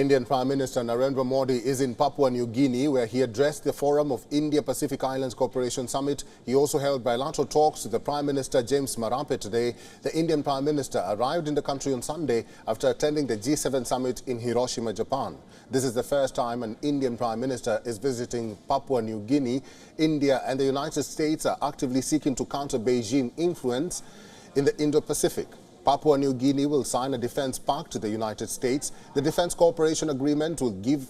Indian Prime Minister Narendra Modi is in Papua New Guinea, where he addressed the Forum of India-Pacific Islands Cooperation Summit. He also held bilateral talks with the Prime Minister James Marape today. The Indian Prime Minister arrived in the country on Sunday after attending the G7 summit in Hiroshima, Japan. This is the first time an Indian Prime Minister is visiting Papua New Guinea. India and the United States are actively seeking to counter Beijing influence in the Indo-Pacific. Papua New Guinea will sign a defense pact to the United States. The Defense Cooperation Agreement will give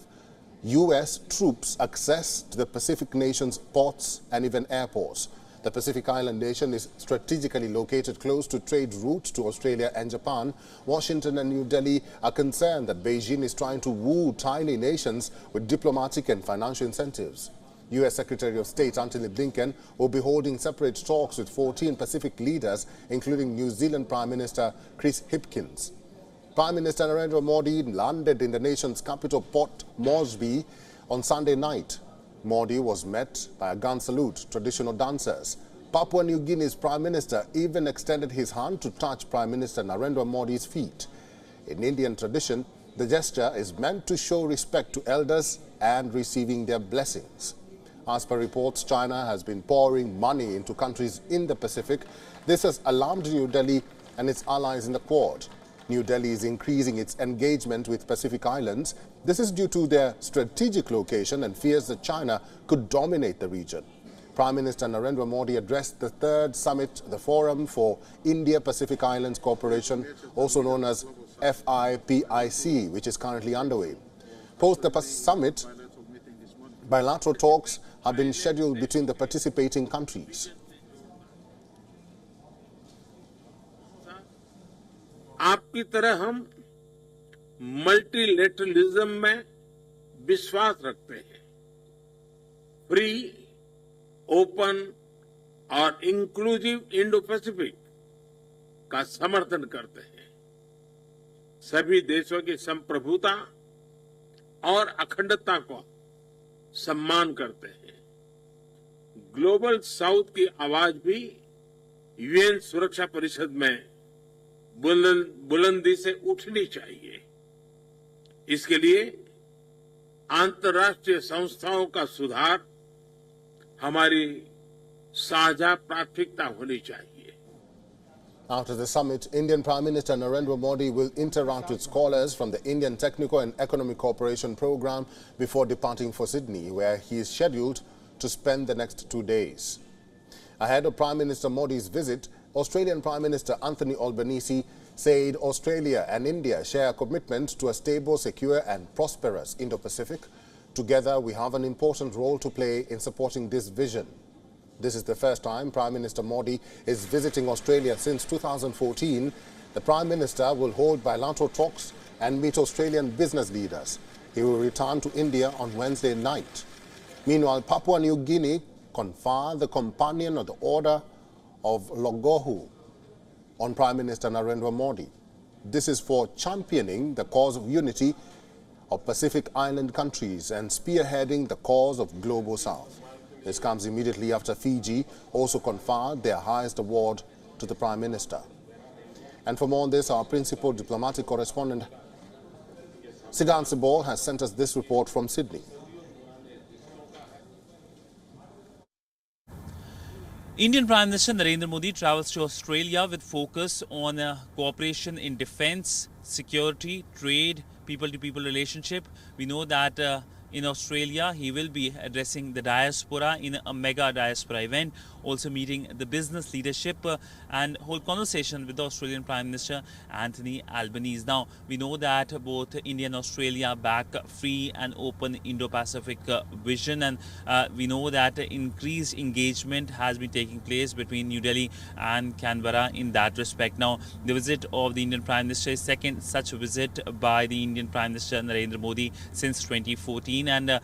U.S. troops access to the Pacific nation's ports and even airports. The Pacific Island nation is strategically located close to trade routes to Australia and Japan. Washington and New Delhi are concerned that Beijing is trying to woo tiny nations with diplomatic and financial incentives. U.S. Secretary of State Anthony Blinken will be holding separate talks with 14 Pacific leaders, including New Zealand Prime Minister Chris Hipkins. Prime Minister Narendra Modi landed in the nation's capital, Port Moresby, on Sunday night. Modi was met by a gun salute, traditional dancers. Papua New Guinea's Prime Minister even extended his hand to touch Prime Minister Narendra Modi's feet. In Indian tradition, the gesture is meant to show respect to elders and receiving their blessings. As per reports, China has been pouring money into countries in the Pacific. This has alarmed New Delhi and its allies in the Quad. New Delhi is increasing its engagement with Pacific Islands. This is due to their strategic location and fears that China could dominate the region. Prime Minister Narendra Modi addressed the third summit, the Forum for India-Pacific Islands Cooperation, also known as FIPIC, which is currently underway. Post the summit, bilateral talks have been scheduled between the participating countries. आपकी तरह हम multilateralism में विश्वास रखते हैं, free, open और inclusive Indo Pacific का समर्थन करते हैं। सभी देशों की संप्रभुता और अखंडता को सम्मान करते हैं। ग्लोबल साउथ की आवाज भी यूएन सुरक्षा परिषद में बुलंदी से उठनी चाहिए। इसके लिए अंतर्राष्ट्रीय संस्थाओं का सुधार हमारी साझा प्राथमिकता होनी चाहिए। After the summit, Indian Prime Minister Narendra Modi will interact with scholars from the Indian Technical and Economic Cooperation Program before departing for Sydney, where he is scheduled to spend the next 2 days. Ahead of Prime Minister Modi's visit, Australian Prime Minister Anthony Albanese said Australia and India share a commitment to a stable, secure and prosperous Indo-Pacific. Together, we have an important role to play in supporting this vision. This is the first time Prime Minister Modi is visiting Australia since 2014. The Prime Minister will hold bilateral talks and meet Australian business leaders. He will return to India on Wednesday night. Meanwhile, Papua New Guinea conferred the Companion of the Order of Logohu on Prime Minister Narendra Modi. This is for championing the cause of unity of Pacific Island countries and spearheading the cause of Global South. This comes immediately after Fiji also conferred their highest award to the Prime Minister. And for more on this, our principal diplomatic correspondent, Siddhan Sibol, has sent us this report from Sydney. Indian Prime Minister Narendra Modi travels to Australia with focus on cooperation in defence, security, trade, people-to-people relationship. We know that in Australia, he will be addressing the diaspora in a mega diaspora event, also meeting the business leadership and whole conversation with the Australian Prime Minister Anthony Albanese. Now, we know that both India and Australia back free and open Indo-Pacific vision, and we know that increased engagement has been taking place between New Delhi and Canberra in that respect. Now, the visit of the Indian Prime Minister is second such visit by the Indian Prime Minister Narendra Modi since 2014. And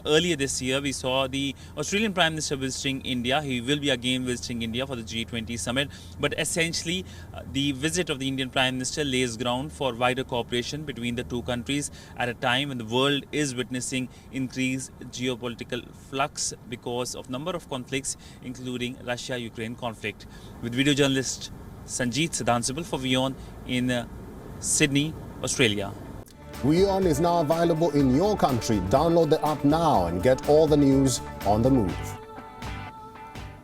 earlier this year, we saw the Australian Prime Minister visiting India. He will be again visiting India for the G20 summit. But essentially, the visit of the Indian Prime Minister lays ground for wider cooperation between the two countries at a time when the world is witnessing increased geopolitical flux because of number of conflicts, including Russia-Ukraine conflict. With video journalist Sanjeet Siddhan Sibal for WION in Sydney, Australia. WION is now available in your country. Download the app now and get all the news on the move.